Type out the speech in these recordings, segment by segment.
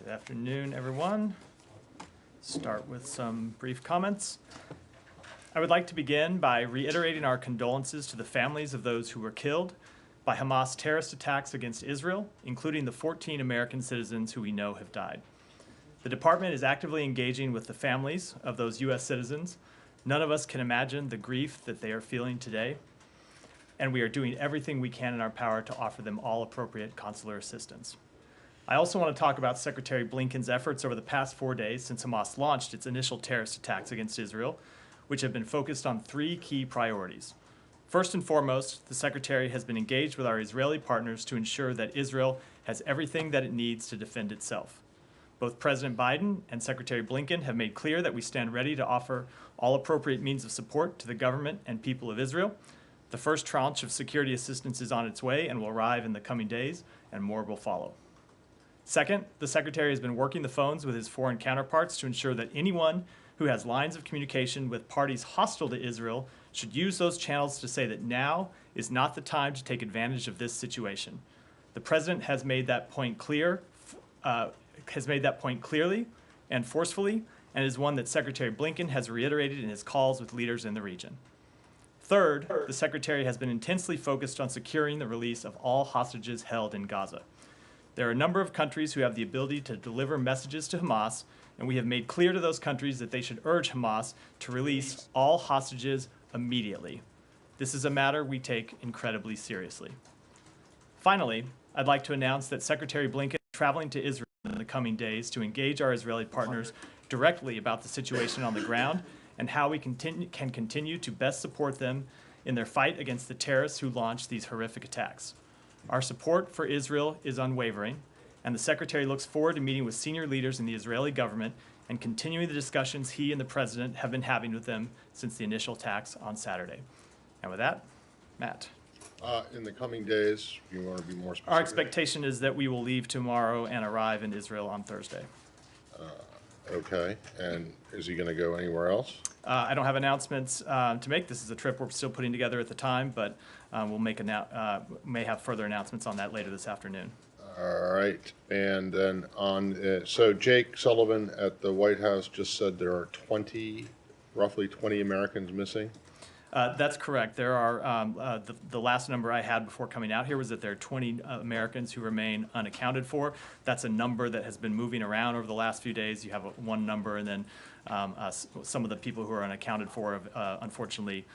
Good afternoon, everyone. Start with some brief comments. I would like to begin by reiterating our condolences to the families of those who were killed by Hamas terrorist attacks against Israel, including the 14 American citizens who we know have died. The department is actively engaging with the families of those U.S. citizens. None of us can imagine the grief that they are feeling today, and we are doing everything we can in our power to offer them all appropriate consular assistance. I also want to talk about Secretary Blinken's efforts over the past 4 days since Hamas launched its initial terrorist attacks against Israel, which have been focused on 3 key priorities. First and foremost, the Secretary has been engaged with our Israeli partners to ensure that Israel has everything that it needs to defend itself. Both President Biden and Secretary Blinken have made clear that we stand ready to offer all appropriate means of support to the government and people of Israel. The first tranche of security assistance is on its way and will arrive in the coming days, and more will follow. Second, the Secretary has been working the phones with his foreign counterparts to ensure that anyone who has lines of communication with parties hostile to Israel should use those channels to say that now is not the time to take advantage of this situation. The President has made that point clearly and forcefully, and is one that Secretary Blinken has reiterated in his calls with leaders in the region. Third, the Secretary has been intensely focused on securing the release of all hostages held in Gaza. There are a number of countries who have the ability to deliver messages to Hamas, and we have made clear to those countries that they should urge Hamas to release all hostages immediately. This is a matter we take incredibly seriously. Finally, I'd like to announce that Secretary Blinken is traveling to Israel in the coming days to engage our Israeli partners directly about the situation on the ground and how we can continue to best support them in their fight against the terrorists who launched these horrific attacks. Our support for Israel is unwavering, and the Secretary looks forward to meeting with senior leaders in the Israeli government and continuing the discussions he and the President have been having with them since the initial attacks on Saturday. And with that, Matt. In the coming days, you want to be more specific? Our expectation is that we will leave tomorrow and arrive in Israel on Thursday. Okay, and is he going to go anywhere else? I don't have announcements to make. This is a trip we're still putting together at the time, but we'll may have further announcements on that later this afternoon. All right, and then so Jake Sullivan at the White House just said there are roughly 20 Americans missing. That's correct. There are, the last number I had before coming out here was that there are 20 Americans who remain unaccounted for. That's a number that has been moving around over the last few days. You have one number, and then some of the people who are unaccounted for, unfortunately,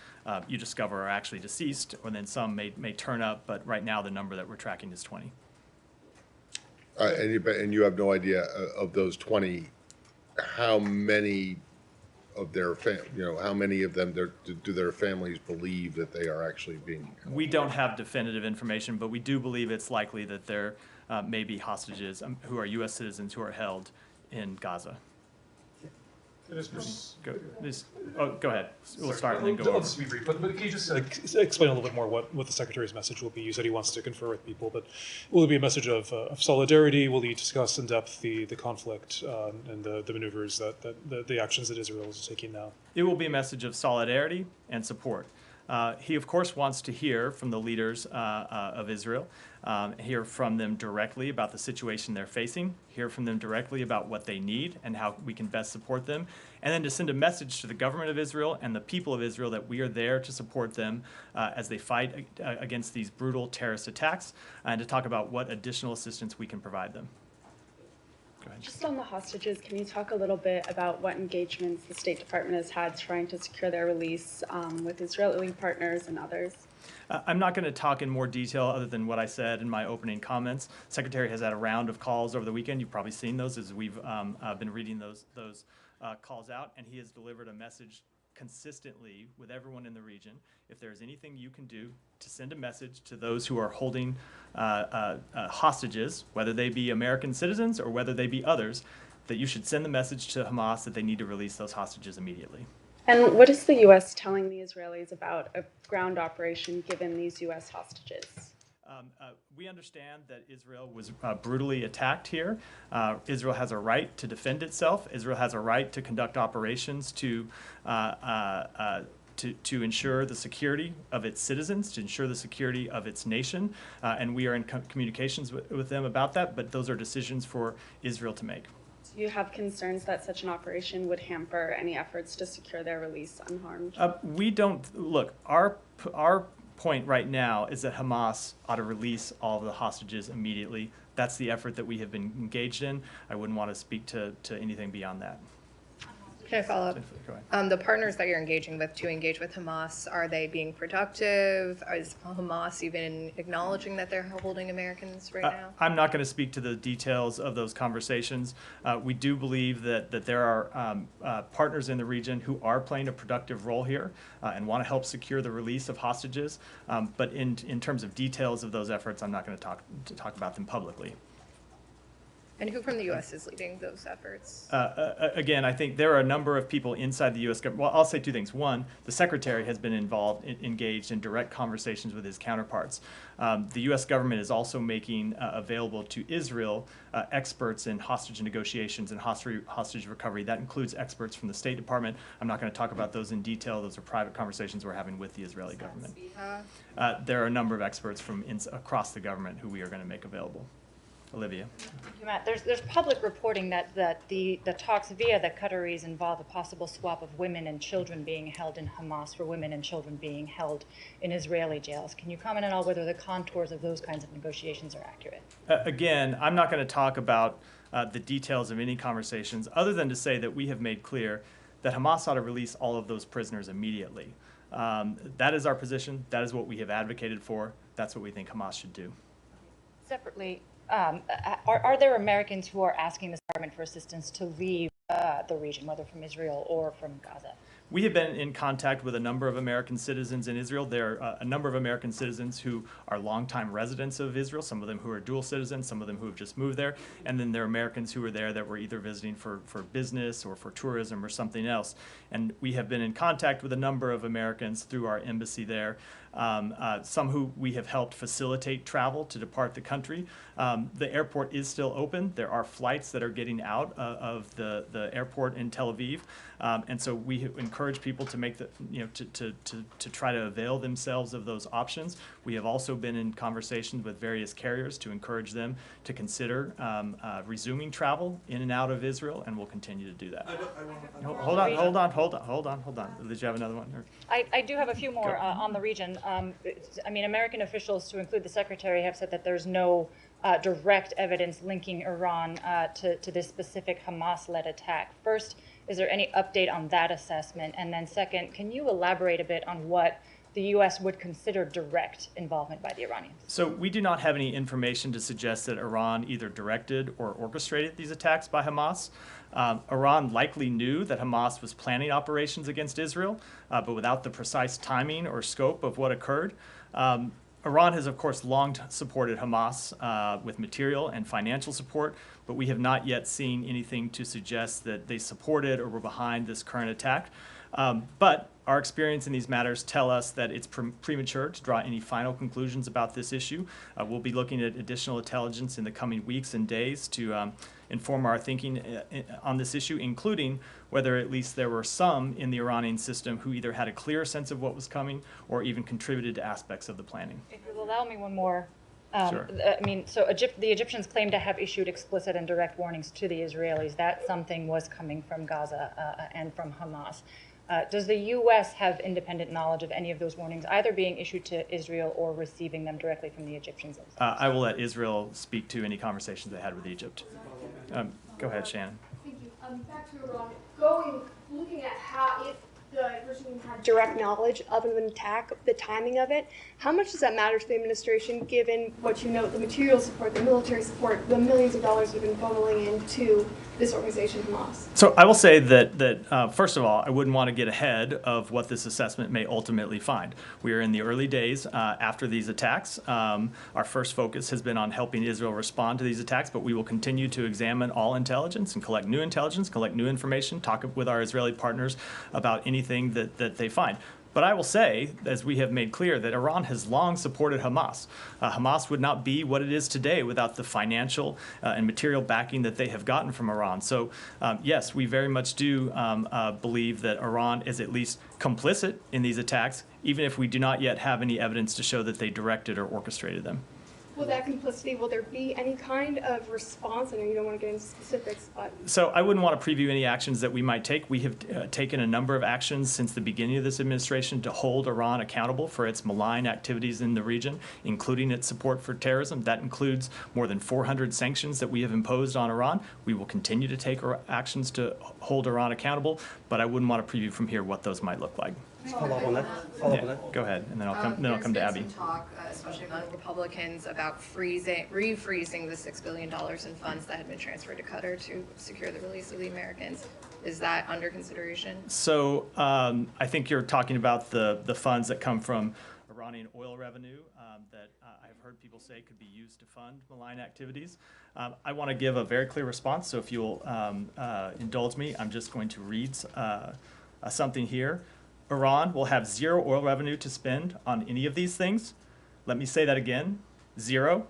you discover are actually deceased, and then some may turn up, but right now the number that we're tracking is 20. And you have no idea of those 20, how many of their how many of them do their families believe that they are actually being held? We don't have definitive information, but we do believe it's likely that there may be hostages who are U.S. citizens who are held in Gaza. Go ahead. We'll start and then go over. I'll just be brief, but can you just explain a little bit more what the Secretary's message will be? You said he wants to confer with people, but will it be a message of solidarity? Will he discuss in depth the conflict and the maneuvers the actions that Israel is taking now? It will be a message of solidarity and support. He, of course, wants to hear from the leaders of Israel, hear from them directly about the situation they're facing, hear from them directly about what they need and how we can best support them, and then to send a message to the government of Israel and the people of Israel that we are there to support them as they fight against these brutal terrorist attacks, and to talk about what additional assistance we can provide them. Go ahead. Just on the hostages, can you talk a little bit about what engagements the State Department has had trying to secure their release with Israeli partners and others? I'm not going to talk in more detail other than what I said in my opening comments. Secretary has had a round of calls over the weekend. You've probably seen those as we've been reading those calls out, and he has delivered a message consistently with everyone in the region. If there's anything you can do to send a message to those who are holding hostages, whether they be American citizens or whether they be others, that you should send the message to Hamas that they need to release those hostages immediately. And what is the U.S. telling the Israelis about a ground operation given these U.S. hostages? We understand that Israel was brutally attacked here. Israel has a right to defend itself. Israel has a right to conduct operations to to ensure the security of its citizens, to ensure the security of its nation, and we are in communications with them about that, but those are decisions for Israel to make. Do you have concerns that such an operation would hamper any efforts to secure their release unharmed? We don't, look, our point right now is that Hamas ought to release all of the hostages immediately. That's the effort that we have been engaged in. I wouldn't want to speak to anything beyond that. Can I follow up? Go ahead. The partners that you're engaging with to engage with Hamas, are they being productive? Is Hamas even acknowledging that they're holding Americans right now? I'm not going to speak to the details of those conversations. We do believe that there are partners in the region who are playing a productive role here and want to help secure the release of hostages. But in terms of details of those efforts, I'm not going to talk about them publicly. And who from the U.S. is leading those efforts? Again, I think there are a number of people inside the U.S. government. Well, I'll say two things. One, the secretary has been engaged in direct conversations with his counterparts. The U.S. government is also making available to Israel experts in hostage negotiations and hostage recovery. That includes experts from the State Department. I'm not going to talk about those in detail. Those are private conversations we're having with the Israeli government. There are a number of experts from across the government who we are going to make available. Olivia. Thank you, Matt. There's public reporting that the talks via the Qataris involve a possible swap of women and children being held in Hamas for women and children being held in Israeli jails. Can you comment at all whether the contours of those kinds of negotiations are accurate? Again, I'm not going to talk about the details of any conversations other than to say that we have made clear that Hamas ought to release all of those prisoners immediately. That is our position. That is what we have advocated for. That's what we think Hamas should do. Separately, are there Americans who are asking the Department for assistance to leave the region, whether from Israel or from Gaza? We have been in contact with a number of American citizens in Israel. There are a number of American citizens who are longtime residents of Israel, some of them who are dual citizens, some of them who have just moved there, and then there are Americans who are there that were either visiting for business or for tourism or something else. And we have been in contact with a number of Americans through our embassy there, some who we have helped facilitate travel to depart the country. The airport is still open. There are flights that are getting out of the airport in Tel Aviv. And so we encourage people to make to try to avail themselves of those options. We have also been in conversations with various carriers to encourage them to consider resuming travel in and out of Israel, and we'll continue to do that. Hold on. Did you have another one? Or? I do have a few more on the region. I mean, American officials, to include the secretary, have said that there's no direct evidence linking Iran to this specific Hamas-led attack. First, is there any update on that assessment? And then second, can you elaborate a bit on what the U.S. would consider direct involvement by the Iranians? So we do not have any information to suggest that Iran either directed or orchestrated these attacks by Hamas. Iran likely knew that Hamas was planning operations against Israel, but without the precise timing or scope of what occurred. Iran has, of course, long supported Hamas with material and financial support, but we have not yet seen anything to suggest that they supported or were behind this current attack. But our experience in these matters tell us that it's premature to draw any final conclusions about this issue. We'll be looking at additional intelligence in the coming weeks and days to inform our thinking on this issue, including whether at least there were some in the Iranian system who either had a clear sense of what was coming or even contributed to aspects of the planning. If you'll allow me one more. Sure. I mean, so the Egyptians claim to have issued explicit and direct warnings to the Israelis that something was coming from Gaza and from Hamas. Does the U.S. have independent knowledge of any of those warnings, either being issued to Israel or receiving them directly from the Egyptians themselves? I will let Israel speak to any conversations they had with Egypt. Go ahead, Shannon. Thank you. Back to Iran. Looking at how if the regime had direct knowledge of an attack, the timing of it, how much does that matter to the administration, given what you note, the material support, the military support, the millions of dollars that have been funneling into this organization, Hamas? So I will say that first of all, I wouldn't want to get ahead of what this assessment may ultimately find. We are in the early days after these attacks. Our first focus has been on helping Israel respond to these attacks, but we will continue to examine all intelligence and collect new intelligence, collect new information, talk with our Israeli partners about anything that they find. But I will say, as we have made clear, that Iran has long supported Hamas. Hamas would not be what it is today without the financial and material backing that they have gotten from Iran. So yes, we very much do believe that Iran is at least complicit in these attacks, even if we do not yet have any evidence to show that they directed or orchestrated them. Will that complicity, will there be any kind of response? I know you don't want to get into specifics, but So I wouldn't want to preview any actions that we might take. We have taken a number of actions since the beginning of this administration to hold Iran accountable for its malign activities in the region, including its support for terrorism. That includes more than 400 sanctions that we have imposed on Iran. We will continue to take actions to hold Iran accountable, but I wouldn't want to preview from here what those might look like. Follow up on that. Yeah, go ahead, and then I'll come to Abby. There's been some talk, especially among Republicans, about refreezing the $6 billion in funds that had been transferred to Qatar to secure the release of the Americans. Is that under consideration? So I think you're talking about the funds that come from Iranian oil revenue that I've heard people say could be used to fund malign activities. I want to give a very clear response, so if you'll indulge me, I'm just going to read something here. Iran will have zero oil revenue to spend on any of these things. Let me say that again, zero.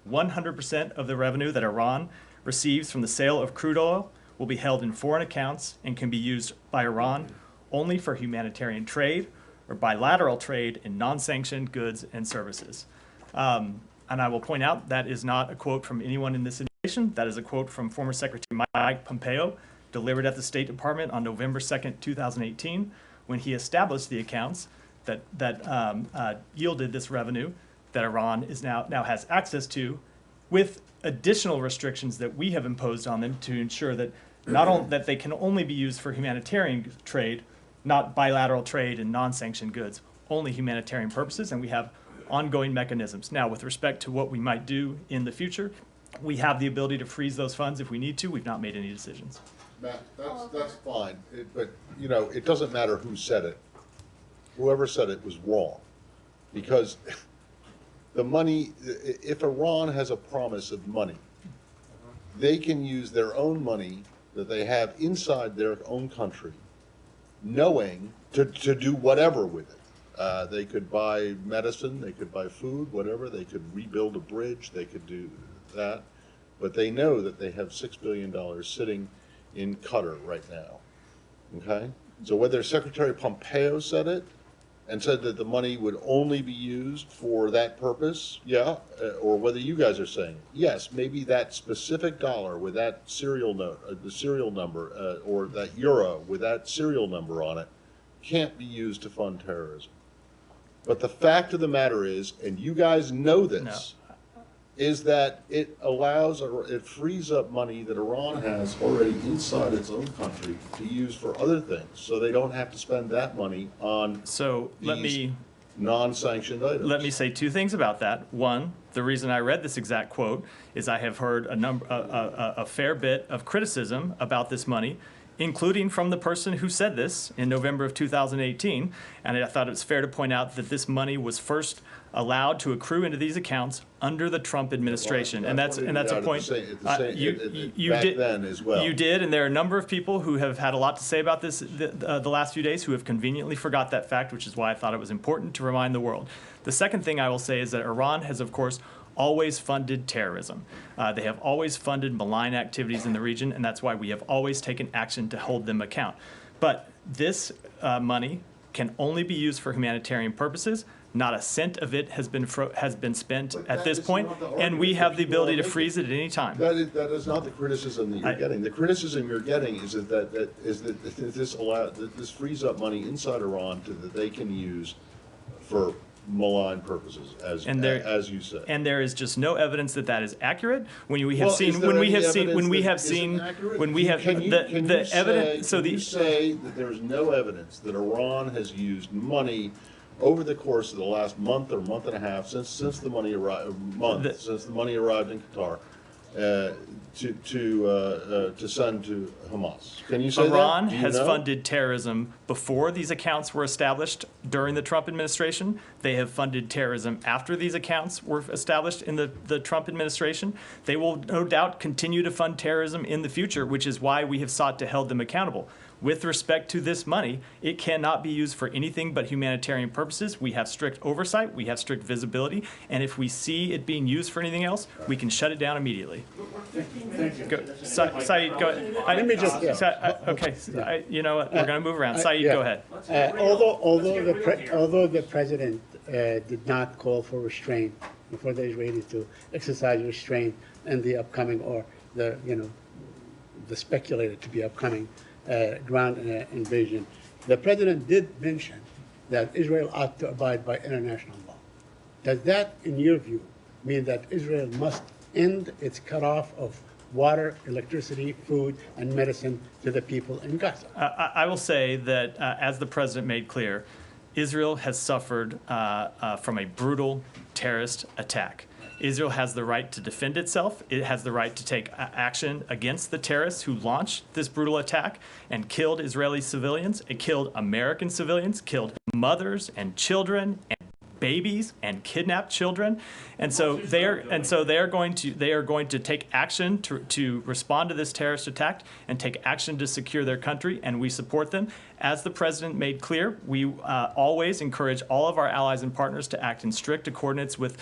100% of the revenue that Iran receives from the sale of crude oil will be held in foreign accounts and can be used by Iran only for humanitarian trade or bilateral trade in non-sanctioned goods and services. And I will point out that is not a quote from anyone in this administration. That is a quote from former Secretary Mike Pompeo, delivered at the State Department on November 2nd, 2018, when he established the accounts that yielded this revenue that Iran is now has access to, with additional restrictions that we have imposed on them to ensure that not only that they can only be used for humanitarian trade, not bilateral trade and non-sanctioned goods, only humanitarian purposes, and we have ongoing mechanisms. Now, with respect to what we might do in the future, we have the ability to freeze those funds if we need to. We've not made any decisions. Matt, that's fine, but, you know, it doesn't matter who said it. Whoever said it was wrong, because the money, if Iran has a promise of money, they can use their own money that they have inside their own country, knowing to do whatever with it. They could buy medicine, they could buy food, whatever, they could rebuild a bridge, they could do that, but they know that they have $6 billion sitting in Qatar right now, okay? So whether Secretary Pompeo said it and said that the money would only be used for that purpose, yeah, or whether you guys are saying, yes, maybe that specific dollar with that serial note, the serial number, or that euro with that serial number on it, can't be used to fund terrorism. But the fact of the matter is, and you guys know this, is that it allows, or it frees up money that Iran has already inside its own country to use for other things, so they don't have to spend that money on these non-sanctioned items. Let me say two things about that. One, the reason I read this exact quote is I have heard a fair bit of criticism about this money, including from the person who said this in November of 2018, and I thought it was fair to point out that this money was first allowed to accrue into these accounts under the Trump administration, and that's a point you did then as well. You did, and there are a number of people who have had a lot to say about this the last few days who have conveniently forgot that fact, which is why I thought it was important to remind the world. The second thing I will say is that Iran has, of course, always funded terrorism. They have always funded malign activities in the region, and that's why we have always taken action to hold them account. But this money can only be used for humanitarian purposes. Not a cent of it has been spent at this point, and we have the ability to freeze it at any time. That is not the criticism that you're getting. The criticism you're getting is that this frees up money inside Iran that they can use for malign purposes, as you said. And there is just no evidence that that is accurate. Can you say that there's no evidence that Iran has used money over the course of the last month or month and a half since the money arrived in Qatar to send to Hamas? Can you say Iran that? has funded terrorism before these accounts were established during the Trump administration. They have funded terrorism after these accounts were established in the Trump administration. They will no doubt continue to fund terrorism in the future, which is why we have sought to hold them accountable. with respect to this money, it cannot be used for anything but humanitarian purposes. We have strict oversight, we have strict visibility, and if we see it being used for anything else, we can shut it down immediately. Saeed, go ahead. Let me just, Okay, you know what, we're going to move around. Saeed, go ahead. Although the president did not call for restraint, for the Israelis to exercise restraint in the upcoming, or the speculated to be upcoming ground invasion, the president did mention that Israel ought to abide by international law. Does that, in your view, mean that Israel must end its cutoff of water, electricity, food, and medicine to the people in Gaza? I will say that, as the president made clear, Israel has suffered from a brutal terrorist attack. Israel has the right to defend itself. It has the right to take action against the terrorists who launched this brutal attack and killed Israeli civilians. It killed American civilians, killed mothers and children and babies and kidnapped children, and so they are going to take action to respond to this terrorist attack and take action to secure their country, and we support them. As the president made clear, we always encourage all of our allies and partners to act in strict accordance with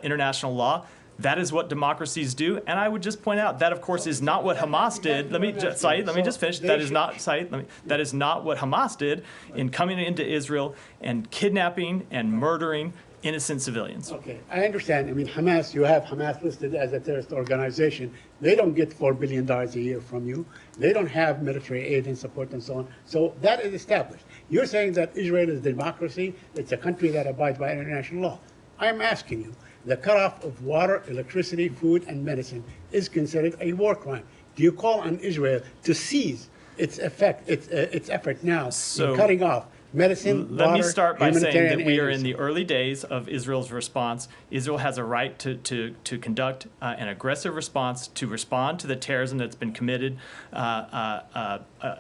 international law. That is what democracies do, and I would just point out that, of course, is not what Hamas did. Saeed, let me just finish. That is not, Saeed, that is not what Hamas did in coming into Israel and kidnapping and murdering innocent civilians. Okay, I understand. I mean, Hamas, you have Hamas listed as a terrorist organization. They don't get $4 billion a year from you. They don't have military aid and support and so on. So that is established. You're saying that Israel is a democracy. It's a country that abides by international law. I'm asking you, the cutoff of water, electricity, food, and medicine is considered a war crime. Do you call on Israel to cease its effort now in cutting off medicine, Let water, me start by saying humanitarian that we are aid? in the early days of Israel's response. Israel has a right to conduct an aggressive response, to respond to the terrorism that's been committed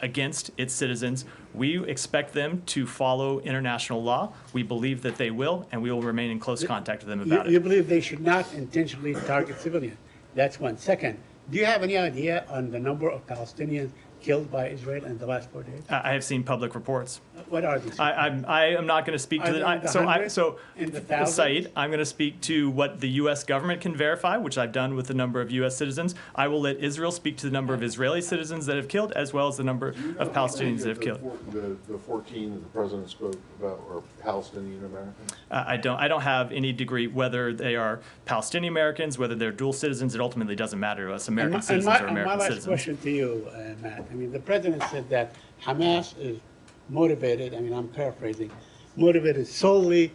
against its citizens. We expect them to follow international law. We believe that they will, and we will remain in close contact with them about You it. believe they should not intentionally target civilians. That's one. Second, do you have any idea on the number of Palestinians killed by Israel in the last 4 days? I have seen public reports. What are these? I am not going to speak to Are they in the hundreds? In the thousands? Saeed, I'm going to speak to what the U.S. government can verify, which I've done with a number of U.S. citizens. I will let Israel speak to the number of Israeli citizens that have killed, as well as the number of Palestinians that have killed. The 14 that the president spoke about are Palestinian Americans? I don't have any degree whether they are Palestinian Americans, whether they're dual citizens. It ultimately doesn't matter to us. American citizens are my American last citizens. question to you, Matt. I mean, the president said that Hamas is motivated, I mean, I'm paraphrasing, motivated solely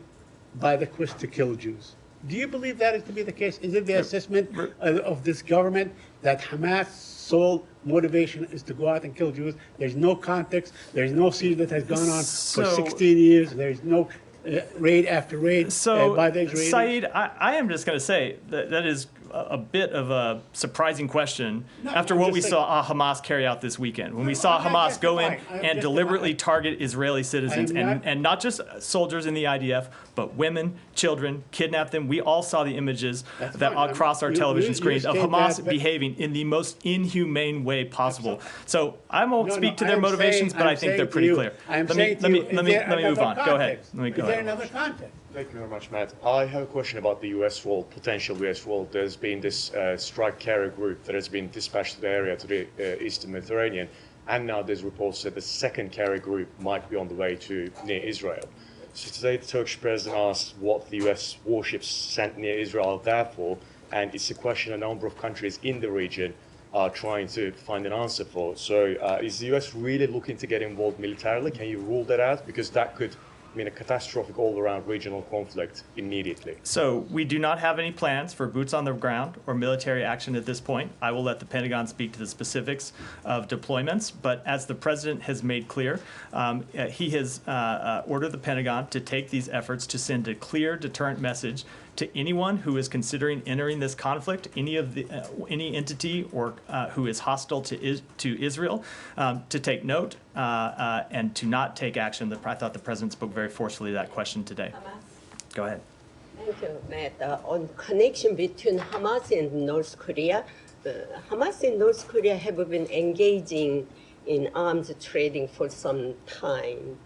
by the quest to kill Jews. Do you believe that is to be the case? Is it the assessment of this government that Hamas' sole motivation is to go out and kill Jews? There's no context. There's no siege that has gone on for 16 years. There's no raid after raid by the Israelis. Saeed, I am just going to say that is a bit of a surprising question after what we saw Hamas carry out this weekend. When we saw Hamas go in and deliberately target Israeli citizens, and not just soldiers in the IDF, but women, children, kidnap them. We all saw the images that across our television screens of Hamas behaving in the most inhumane way possible. So I won't speak to their motivations, but I think they're pretty clear. Let me move on. Go ahead. Is there another context? Thank you very much, Matt. I have a question about the U.S. role, potential U.S. role. There's been this strike carrier group that has been dispatched to the area, to the eastern Mediterranean, and now there's reports that the second carrier group might be on the way to near Israel. So today the Turkish president asked what the U.S. warships sent near Israel are there for, and it's a question a number of countries in the region are trying to find an answer for. So is the U.S. really looking to get involved militarily? Can you rule that out? Because that could mean a catastrophic all-around regional conflict immediately. So we do not have any plans for boots on the ground or military action at this point. I will let the Pentagon speak to the specifics of deployments, but as the president has made clear, he has ordered the Pentagon to take these efforts to send a clear deterrent message to anyone who is considering entering this conflict, any entity or who is hostile to Israel, to take note and to not take action. I thought the president spoke very forcefully to that question today. Go ahead. Thank you, Matt. On connection between Hamas and North Korea, Hamas and North Korea have been engaging in arms trading for some time.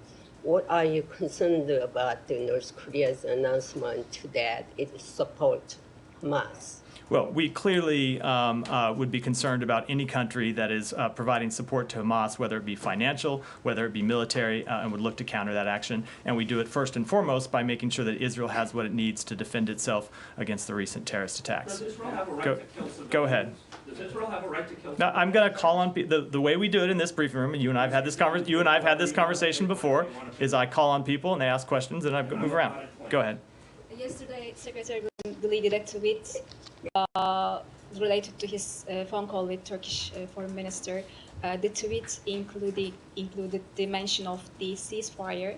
What are you concerned about the North Korea's announcement that it supports Hamas? Well, we clearly would be concerned about any country that is providing support to Hamas, whether it be financial, whether it be military, and would look to counter that action. And we do it first and foremost by making sure that Israel has what it needs to defend itself against the recent terrorist attacks. Does Israel have a right to kill civilians? Go ahead. Does Israel have a right to kill Now, I'm going to call on the way we do it in this briefing room, and you and I have had this conversation before. Is I call on people and they ask questions, and I move around. Go ahead. Yesterday, Secretary Green deleted a tweet related to his phone call with Turkish Foreign Minister. The tweet included the mention of the ceasefire.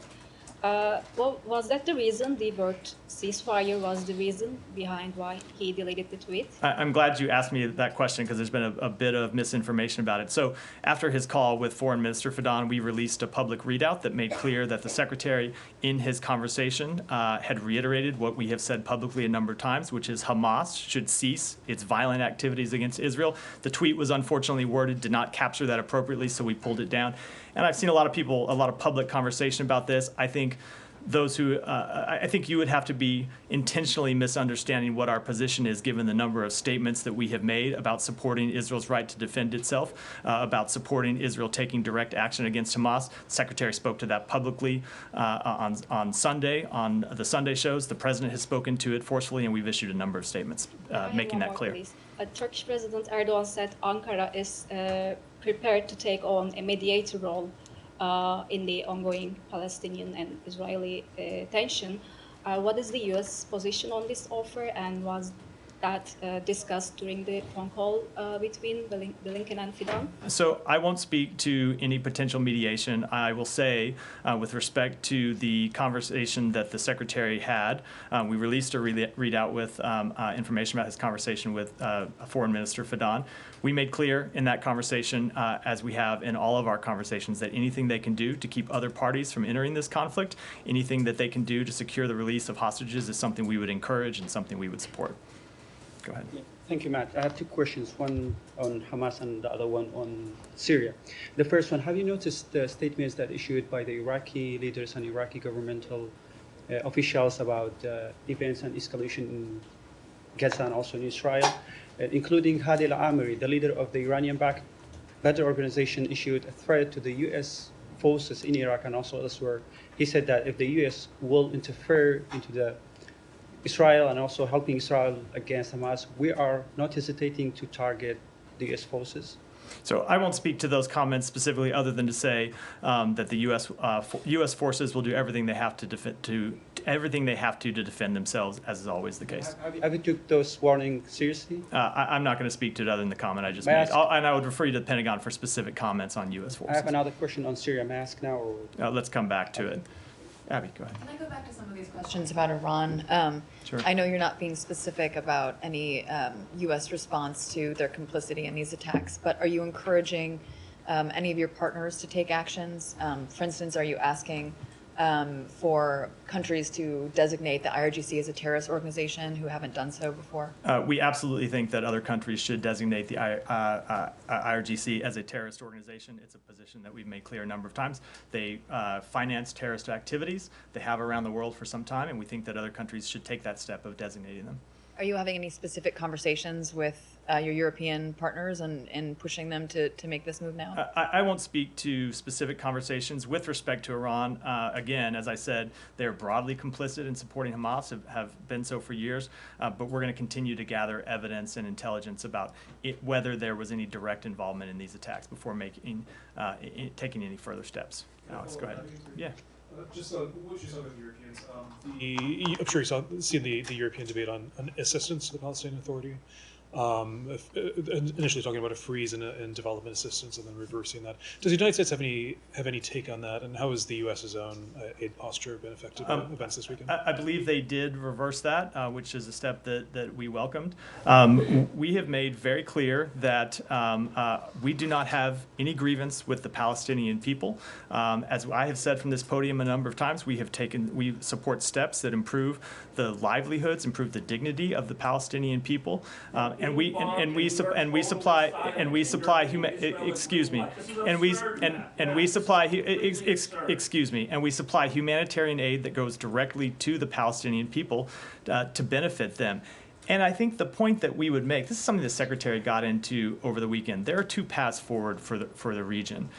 Well, was that the reason? The word ceasefire was the reason behind why he deleted the tweet? I'm glad you asked me that question because there's been a bit of misinformation about it. So after his call with Foreign Minister Fidan, we released a public readout that made clear that the Secretary, in his conversation, had reiterated what we have said publicly a number of times, which is Hamas should cease its violent activities against Israel. The tweet was unfortunately worded, did not capture that appropriately, so we pulled it down. And I've seen a lot of public conversation about this. I think I think you would have to be intentionally misunderstanding what our position is, given the number of statements that we have made about supporting Israel's right to defend itself, about supporting Israel taking direct action against Hamas. The Secretary spoke to that publicly on Sunday, on the Sunday shows. The President has spoken to it forcefully, and we've issued a number of statements making that clear. Turkish President Erdogan said Ankara is prepared to take on a mediator role in the ongoing Palestinian and Israeli tension. What is the U.S. position on this offer, and was that discussed during the phone call between Blinken and Fidan? So I won't speak to any potential mediation. I will say, with respect to the conversation that the Secretary had, we released a readout with information about his conversation with Foreign Minister Fidan. We made clear in that conversation, as we have in all of our conversations, that anything they can do to keep other parties from entering this conflict, anything that they can do to secure the release of hostages is something we would encourage and something we would support. Go ahead. Thank you, Matt. I have two questions, one on Hamas and the other one on Syria. The first one, have you noticed the statements that issued by the Iraqi leaders and Iraqi governmental officials about events and escalation in Gaza and also in Israel, including Hadi al-Amiri, the leader of the Iranian-backed Badr organization, issued a threat to the U.S. forces in Iraq and also elsewhere. He said that if the U.S. will interfere into the Israel and also helping Israel against Hamas, we are not hesitating to target the U.S. forces. So I won't speak to those comments specifically, other than to say that the U.S. forces will do everything they have to defend themselves, as is always the case. Have you took those warnings seriously? I'm not going to speak to it other than the comment I just made. And I would refer you to the Pentagon for specific comments on U.S. forces. I have another question on Syria. May I ask now? Or? Let's come back to it. Abby, go ahead. Can I go back to some of these questions about Iran? Sure. I know you're not being specific about any U.S. response to their complicity in these attacks, but are you encouraging any of your partners to take actions? For instance, are you asking for countries to designate the IRGC as a terrorist organization who haven't done so before? We absolutely think that other countries should designate the IRGC as a terrorist organization. It's a position that we've made clear a number of times. They finance terrorist activities. They have around the world for some time, and we think that other countries should take that step of designating them. Are you having any specific conversations with your European partners and pushing them to make this move now? I won't speak to specific conversations with respect to Iran. Again, as I said, they're broadly complicit in supporting Hamas, have been so for years, but we're going to continue to gather evidence and intelligence about whether there was any direct involvement in these attacks before taking any further steps. Alex, go ahead. Yeah. Just what you saw with the Europeans, I'm sure you seen the European debate on assistance to the Palestinian Authority. Initially talking about a freeze in development assistance and then reversing that. Does the United States have any take on that, and how has the U.S.'s own aid posture been affected by events this weekend? I believe they did reverse that, which is a step that we welcomed. We have made very clear that we do not have any grievance with the Palestinian people. As I have said from this podium a number of times, we support steps that improve the livelihoods, improve the dignity of the Palestinian people, and we supply humanitarian aid that goes directly to the Palestinian people to benefit them. And I think the point that we would make, this is something the Secretary got into over the weekend. There are two paths forward for the region.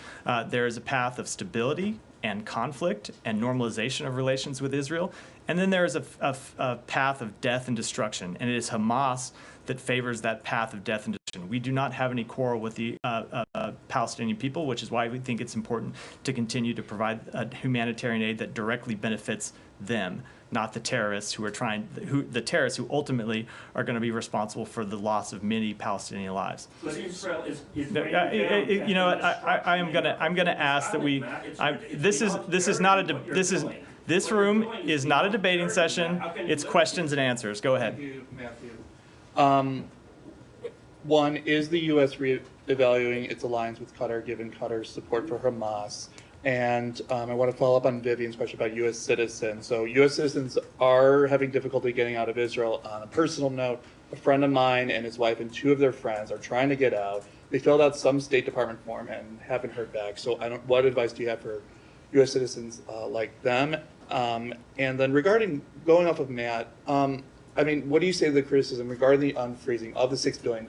There is a path of stability and conflict and normalization of relations with Israel. And then there is a path of death and destruction. And it is Hamas that favors that path of death and destruction. We do not have any quarrel with the Palestinian people, which is why we think it's important to continue to provide humanitarian aid that directly benefits them, not the terrorists who ultimately are going to be responsible for the loss of many Palestinian lives. But Israel is You know what? I'm gonna ask that we. This room is not a debating session. It's questions and answers. Go ahead. Thank you, Matthew. One, is the U.S. reevaluating its alliance with Qatar, given Qatar's support for Hamas? And I want to follow up on Vivian's question about U.S. citizens. So U.S. citizens are having difficulty getting out of Israel. On a personal note, a friend of mine and his wife and two of their friends are trying to get out. They filled out some State Department form and haven't heard back. So what advice do you have for U.S. citizens like them? And then regarding, going off of Matt, I mean, what do you say to the criticism regarding the unfreezing of the $6 billion,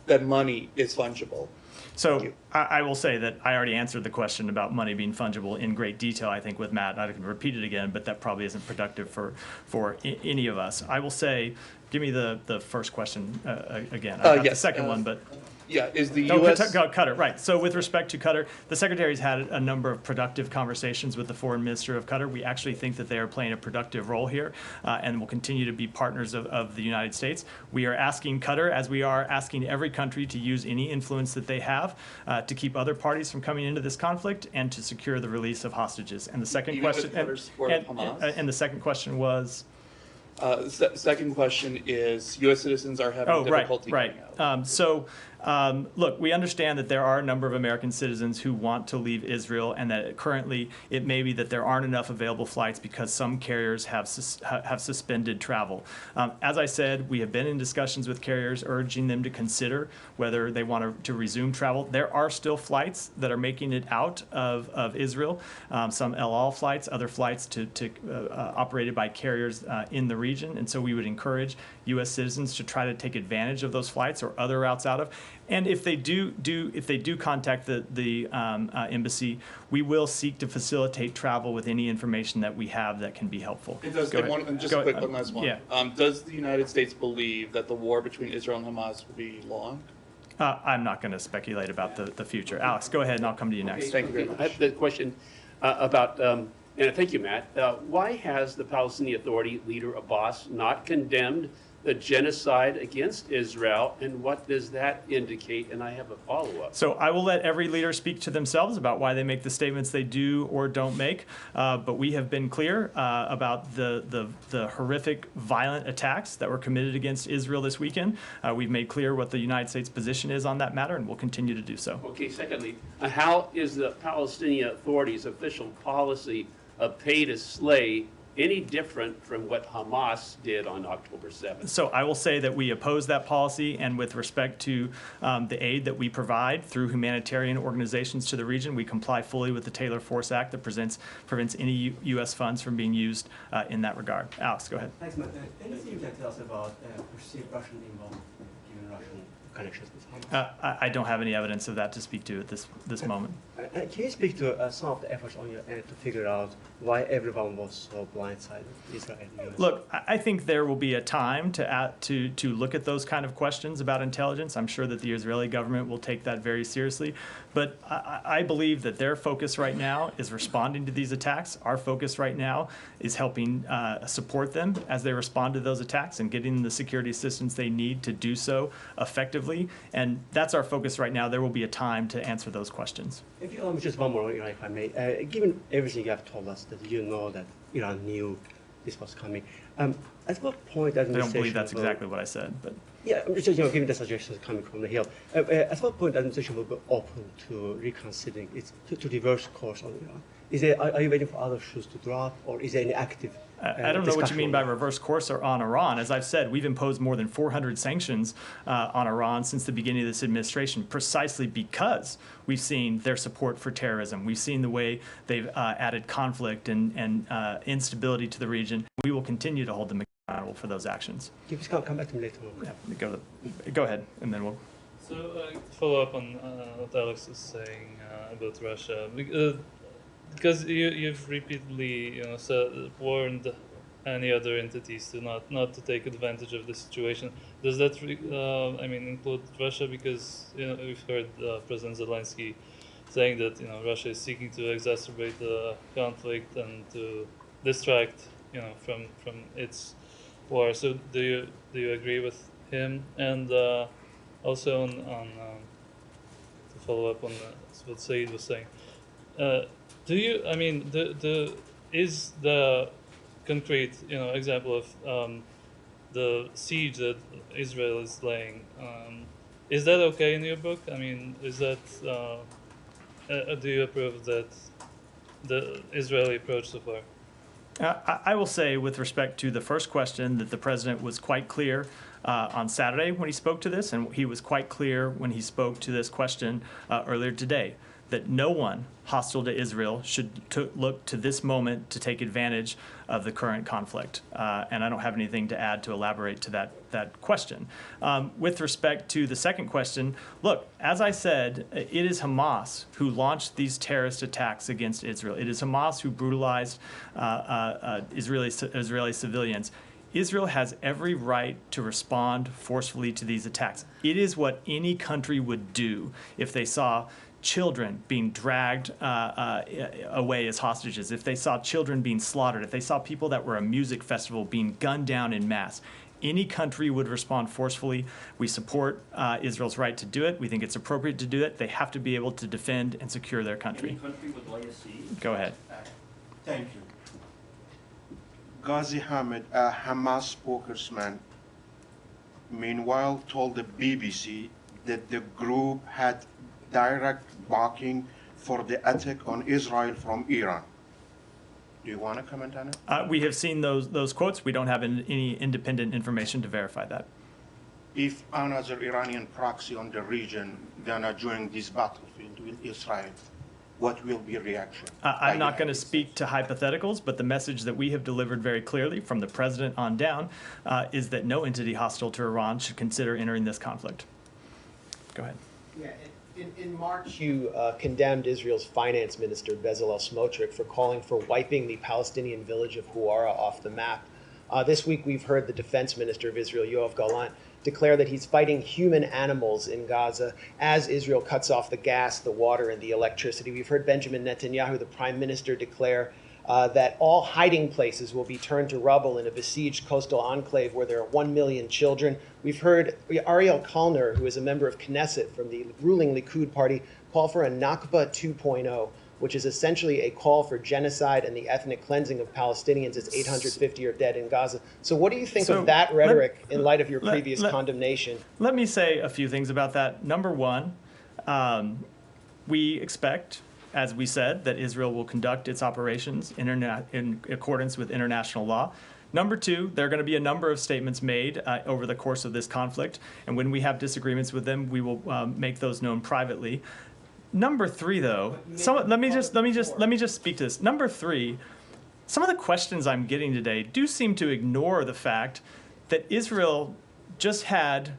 that money is fungible? So I will say that I already answered the question about money being fungible in great detail, I think, with Matt. I can repeat it again, but that probably isn't productive for any of us. I will say, give me the first question again. I got the second one, but... Yeah, is the U.S. Qatar, right. So with respect to Qatar, the Secretary's had a number of productive conversations with the Foreign Minister of Qatar. We actually think that they are playing a productive role here and will continue to be partners of the United States. We are asking Qatar, as we are asking every country, to use any influence that they have to keep other parties from coming into this conflict and to secure the release of hostages. And the second question, and the second question was? Second question is, U.S. citizens are having difficulty getting out. Look, we understand that there are a number of American citizens who want to leave Israel, and that currently it may be that there aren't enough available flights because some carriers have suspended travel. As I said, we have been in discussions with carriers urging them to consider whether they want to resume travel. There are still flights that are making it out of Israel, some El Al flights, other flights operated by carriers in the region, and so we would encourage U.S. citizens to try to take advantage of those flights or other routes out of. And if they do contact the embassy, we will seek to facilitate travel with any information that we have that can be helpful. Just a quick one last one. Yeah. Does the United States believe that the war between Israel and Hamas will be long? I'm not going to speculate about the future. Alex, go ahead, and I'll come to you next. Thank you very much. I have the question about, and thank you, Matt. Why has the Palestinian Authority leader Abbas not condemned the genocide against Israel, and what does that indicate? And I have a follow-up. So I will let every leader speak to themselves about why they make the statements they do or don't make, but we have been clear about the horrific, violent attacks that were committed against Israel this weekend. We've made clear what the United States position is on that matter, and we'll continue to do so. Okay, secondly, how is the Palestinian Authority's official policy of pay to slay any different from what Hamas did on October 7th? So I will say that we oppose that policy, and with respect to the aid that we provide through humanitarian organizations to the region, we comply fully with the Taylor Force Act that prevents any U.S. funds from being used in that regard. Alex, go ahead. Thanks, Matt. Anything you can tell us about perceived Russian involvement, given Russian connections with Hamas? I don't have any evidence of that to speak to at this moment. Can you speak to some of the efforts on your end to figure out why everyone was so blindsided, Israel and the US? Look, I think there will be a time to look at those kind of questions about intelligence. I'm sure that the Israeli government will take that very seriously. But I believe that their focus right now is responding to these attacks. Our focus right now is helping support them as they respond to those attacks and getting them the security assistance they need to do so effectively. And that's our focus right now. There will be a time to answer those questions. If you allow me just one more, if I may. Given everything you have told us, that you know that Iran knew this was coming, at what point I don't believe that's exactly what I said, but yeah, I'm just given the suggestions coming from the Hill. At what point the administration will be open to reconsidering to reverse course on Iran? Are you waiting for other shoes to drop, or is there any active I don't know what you mean by reverse course or on Iran. As I've said, we've imposed more than 400 sanctions on Iran since the beginning of this administration, precisely because we've seen their support for terrorism. We've seen the way they've added conflict and instability to the region. We will continue to hold them accountable for those actions. You just can't come back to me later. Yeah, go ahead, and then we'll. So to follow up on what Alex is saying about Russia, because you've repeatedly warned any other entities to not to take advantage of the situation. Does that include Russia? Because we've heard President Zelensky saying that Russia is seeking to exacerbate the conflict and to distract from its war. So do you agree with him? And also on to follow up on what Saeed was saying, do you? I mean, is the concrete example of the siege that Israel is laying, is that okay in your book? I mean, is that do you approve that the Israeli approach so far? I will say, with respect to the first question, that the president was quite clear on Saturday when he spoke to this, and he was quite clear when he spoke to this question earlier today, that no one hostile to Israel should look to this moment to take advantage of the current conflict. And I don't have anything to add to elaborate to that question. With respect to the second question, look, as I said, it is Hamas who launched these terrorist attacks against Israel. It is Hamas who brutalized Israeli civilians. Israel has every right to respond forcefully to these attacks. It is what any country would do if they saw children being dragged away as hostages, if they saw children being slaughtered, if they saw people that were a music festival being gunned down en masse. Any country would respond forcefully. We support Israel's right to do it. We think it's appropriate to do it. They have to be able to defend and secure their country. Any country would lay a siege? Go ahead. Thank you. Ghazi Hamid, a Hamas spokesman, meanwhile told the BBC that the group had direct backing for the attack on Israel from Iran. Do you want to comment on it? We have seen those quotes. We don't have any independent information to verify that. If another Iranian proxy on the region gonna join this battlefield with Israel, what will be reaction? I'm not going to speak to hypotheticals, but the message that we have delivered very clearly from the president on down is that no entity hostile to Iran should consider entering this conflict. Go ahead. Yeah, in March, you condemned Israel's finance minister, Bezalel Smotrich, for calling for wiping the Palestinian village of Huwara off the map. This week, we've heard the defense minister of Israel, Yoav Gallant, declare that he's fighting human animals in Gaza as Israel cuts off the gas, the water, and the electricity. We've heard Benjamin Netanyahu, the prime minister, declare that all hiding places will be turned to rubble in a besieged coastal enclave where there are 1 million children. We've heard Ariel Kalner, who is a member of Knesset from the ruling Likud party, call for a Nakba 2.0, which is essentially a call for genocide and the ethnic cleansing of Palestinians as 850 are dead in Gaza. So what do you think of that rhetoric in light of your previous condemnation? Let me say a few things about that. Number one, we expect, as we said, that Israel will conduct its operations in accordance with international law. Number two, there are going to be a number of statements made over the course of this conflict, and when we have disagreements with them, we will make those known privately. Number three, though, let me just speak to this. Number three, some of the questions I'm getting today do seem to ignore the fact that Israel just had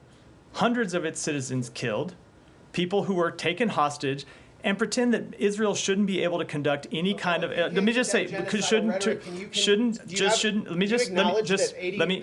hundreds of its citizens killed, people who were taken hostage, and pretend that Israel shouldn't be able to conduct any kind of. Let me just say, because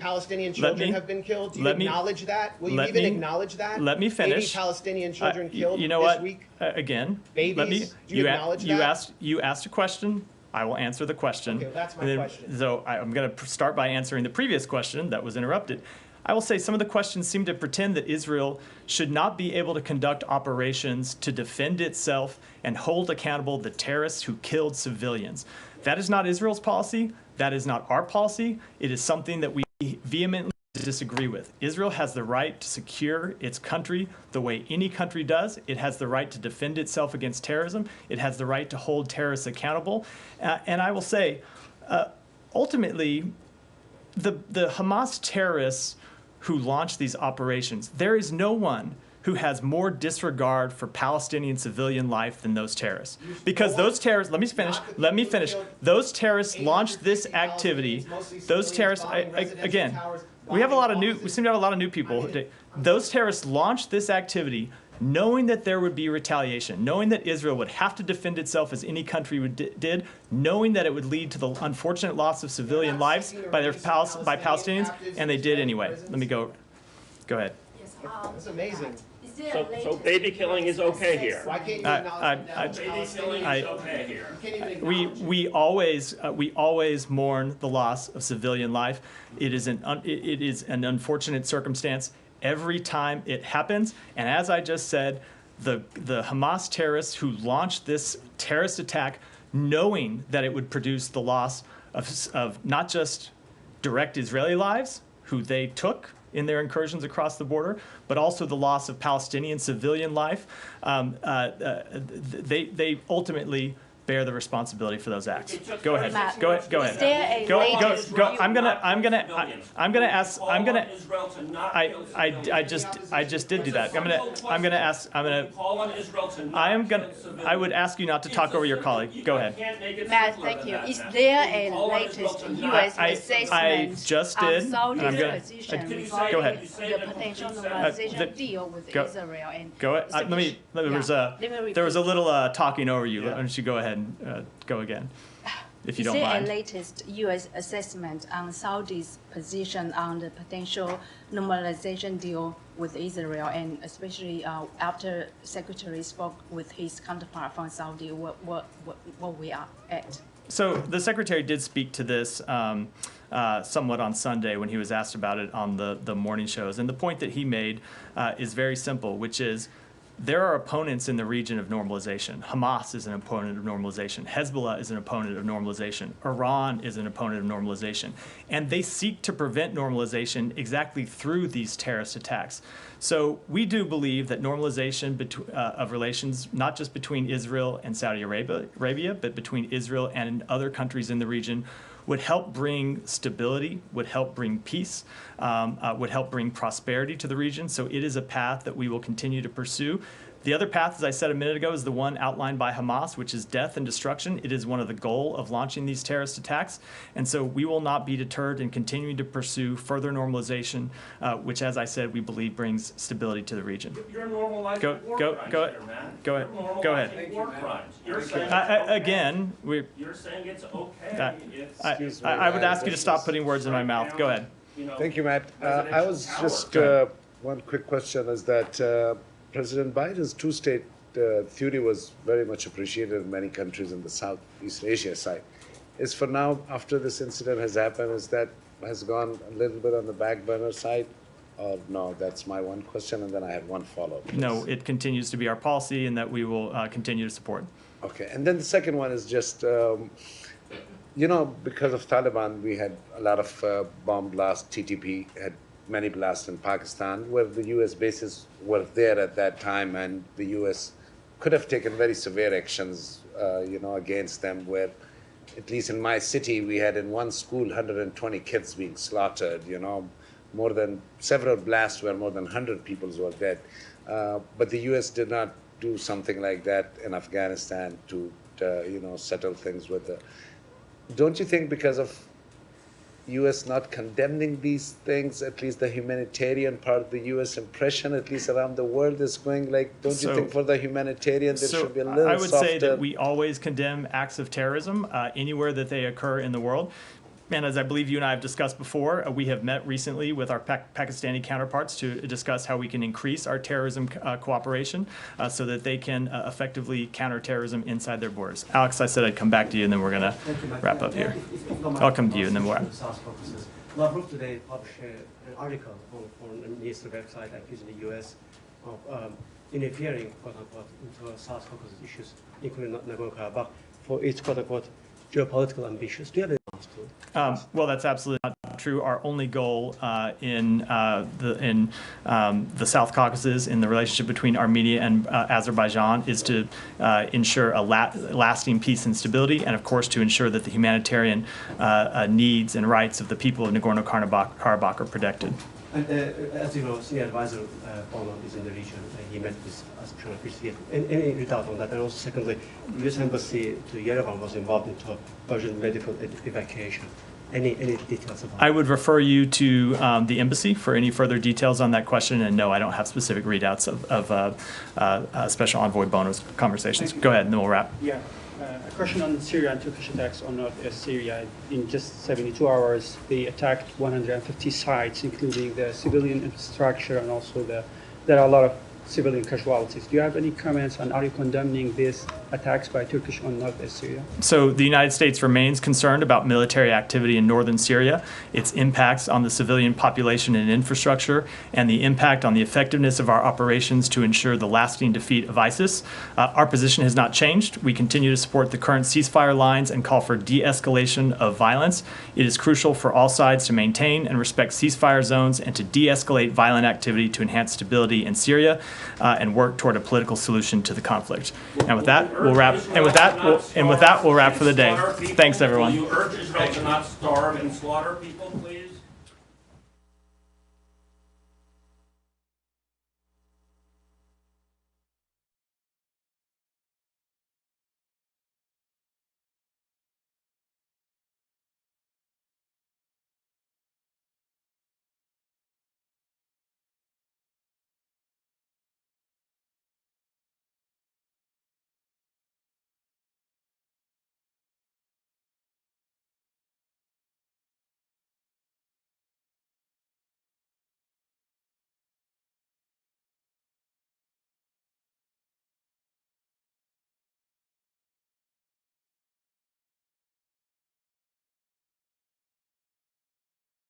Palestinian children have been killed? Do you acknowledge that? Will you even acknowledge that? Let me finish. 80 Palestinian children killed you know this what? week? Again, babies. Do you acknowledge that? You asked a question. I will answer the question. Okay, that's my question. So I'm going to start by answering the previous question that was interrupted. I will say some of the questions seem to pretend that Israel should not be able to conduct operations to defend itself and hold accountable the terrorists who killed civilians. That is not Israel's policy. That is not our policy. It is something that we vehemently disagree with. Israel has the right to secure its country the way any country does. It has the right to defend itself against terrorism. It has the right to hold terrorists accountable. And I will say, ultimately, the Hamas terrorists who launched these operations, there is no one who has more disregard for Palestinian civilian life than those terrorists. Because those terrorists, let me finish. Those terrorists launched this activity. Those terrorists, again, we seem to have a lot of new people. Those terrorists launched this activity knowing that there would be retaliation, knowing that Israel would have to defend itself as any country did, knowing that it would lead to the unfortunate loss of civilian lives by Palestinians, and they did anyway. Let me go ahead. That's amazing. So baby killing is okay here. Why can't you acknowledge Baby killing is okay here. We always mourn the loss of civilian life. It is an unfortunate circumstance every time it happens. And as I just said, the Hamas terrorists who launched this terrorist attack, knowing that it would produce the loss of not just direct Israeli lives, who they took in their incursions across the border, but also the loss of Palestinian civilian life, they ultimately bear the responsibility for those acts. Go ahead. Matt, Go ahead. is there a Go. latest- I'm gonna ask. I just did do that. I would ask you not to talk over your colleague. Go ahead. Matt, thank you. Is there a latest U.S. assessment I just did. on Saudi's I'm gonna- position go regarding ahead. the potential normalization deal with Israel? And Go ahead. There was a little talking over you. Why don't you go ahead and go again, if you don't mind. Is there a latest U.S. assessment on Saudi's position on the potential normalization deal with Israel, and especially after Secretary spoke with his counterpart from Saudi, what we are at? So the Secretary did speak to this somewhat on Sunday when he was asked about it on the morning shows. And the point that he made is very simple, which is there are opponents in the region of normalization. Hamas is an opponent of normalization. Hezbollah is an opponent of normalization. Iran is an opponent of normalization. And they seek to prevent normalization exactly through these terrorist attacks. So we do believe that normalization of relations, not just between Israel and Saudi Arabia, but between Israel and other countries in the region, would help bring stability, would help bring peace, would help bring prosperity to the region. So it is a path that we will continue to pursue. The other path, as I said a minute ago, is the one outlined by Hamas, which is death and destruction. It is one of the goal of launching these terrorist attacks. And so we will not be deterred in continuing to pursue further normalization, which, as I said, we believe brings stability to the region. You're normalizing Go ahead. Go ahead. War crimes. You're saying Again, you're saying it's okay. I would ask you to stop putting words in my mouth. Go ahead. Thank you, Matt. I was just, one quick question is that President Biden's two-state theory was very much appreciated in many countries in the Southeast Asia side. Is for now, after this incident has happened, has gone a little bit on the back burner side? Or no, that's my one question, and then I have one follow-up. No, it continues to be our policy and that we will continue to support. Okay, and then the second one is just, because of Taliban, we had a lot of bomb blasts. TTP had many blasts in Pakistan, where the U.S. bases were there at that time, and the U.S. could have taken very severe actions, against them, where, at least in my city, we had in one school 120 kids being slaughtered, more than several blasts where more than 100 people were dead. But the U.S. did not do something like that in Afghanistan to settle things with the... Don't you think because of U.S. not condemning these things, at least the humanitarian part of the U.S. impression, at least around the world, is going like, don't you think for the humanitarian there should be a little I would softer... say that we always condemn acts of terrorism anywhere that they occur in the world. And as I believe you and I have discussed before, we have met recently with our Pakistani counterparts to discuss how we can increase our terrorism cooperation so that they can effectively counter terrorism inside their borders. Alex, I said I'd come back to you, and then we're going to wrap up here. I'll come to you, and then we'll wrap. Lavrov today published an article on Foreign Ministry website accusing the U.S. of interfering, quote-unquote, into South Caucasus issues, including Nagorno-Karabakh, for its, quote-unquote, geopolitical ambitions. Do you have any response to it? Well, that's absolutely not true. Our only goal in the South Caucasus, in the relationship between Armenia and Azerbaijan, is to ensure a lasting peace and stability, and of course to ensure that the humanitarian needs and rights of the people of Nagorno-Karabakh are protected. And as you know, senior advisor Bono is in the region. He met with Azerbaijan officials. Any redoubt on that? And also, secondly, U.S. Embassy to Yerevan was involved into Persian medical evacuation. Any details about I would refer you to the embassy for any further details on that question. And no, I don't have specific readouts of Special Envoy Bono's conversations. Go ahead, and then we'll wrap. Yeah. A question on Syria and Turkish attacks on northwest Syria. In just 72 hours, they attacked 150 sites, including the civilian infrastructure, and also there are a lot of civilian casualties. Do you have any comments on, are you condemning these attacks by Turkish on northwest Syria? So the United States remains concerned about military activity in northern Syria, its impacts on the civilian population and infrastructure, and the impact on the effectiveness of our operations to ensure the lasting defeat of ISIS. Our position has not changed. We continue to support the current ceasefire lines and call for de-escalation of violence. It is crucial for all sides to maintain and respect ceasefire zones and to de-escalate violent activity to enhance stability in Syria and work toward a political solution to the conflict. And with that, we'll wrap. And with that, we'll wrap for the day. Thanks, everyone. Will you urge Israel to not starve and slaughter people, please?